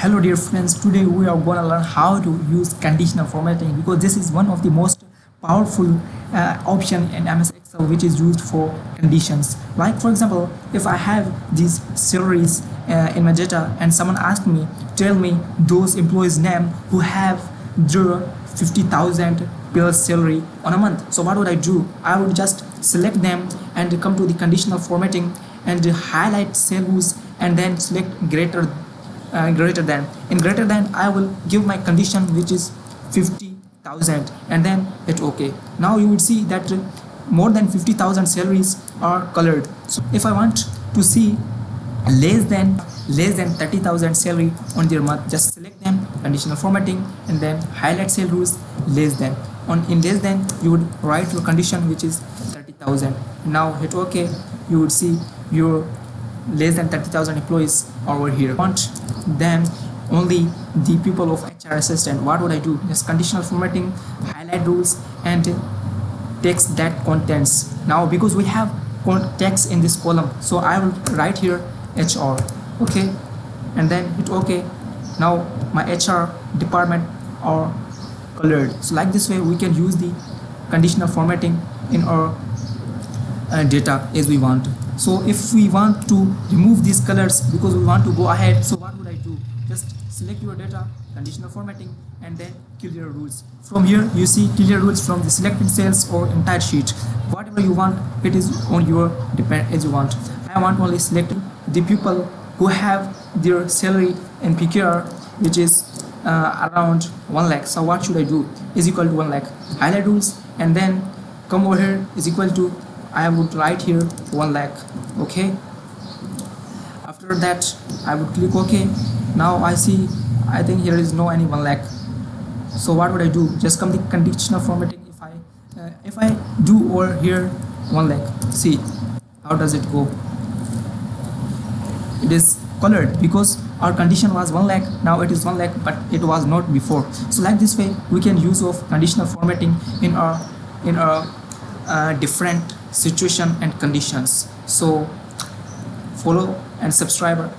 Hello dear friends, today we are going to learn how to use conditional formatting because this is one of the most powerful option in MS Excel which is used for conditions. Like for example, if I have these salaries in my data and someone asked me, tell me those employees name who have their 50,000 plus salary on a month. So what would I do? I would just select them and come to the conditional formatting and highlight cells and then select greater than. In greater than I will give my condition which is 50,000 and then hit OK. Now you would see that more than 50,000 salaries are colored. So if I want to see less than 30,000 salary on their month, just select them, conditional formatting, and then highlight cell rules less than. In less than you would write your condition which is 30,000. Now hit OK. You would see your less than 30,000 employees over here. Want them only the people of HR assistant. What would I do? Just conditional formatting, highlight rules, and text that contents. Now because we have text in this column, so I will write here HR. Okay, and then hit OK. Now my HR department are colored. So like this way we can use the conditional formatting in our data as we want. So if we want to remove these colors because we want to go ahead, so what would I do? Just select your data, conditional formatting, and then clear rules. From here you see clear rules from the selected cells or entire sheet. Whatever you want, it is on your depend as you want. I want only select the people who have their salary in PKR which is around 1 lakh. So what should I do? Is equal to 1 lakh. Highlight rules and then come over here is equal to, I would write here 1 lakh. Okay, after that I would click OK. Now I see, I think here is no any 1 lakh. So what would I do? Just come the conditional formatting. If I do over here 1 lakh, see how does it go? It is colored because our condition was 1 lakh. Now it is 1 lakh, but it was not before. So like this way we can use of conditional formatting in our different situation and conditions. So follow and subscribe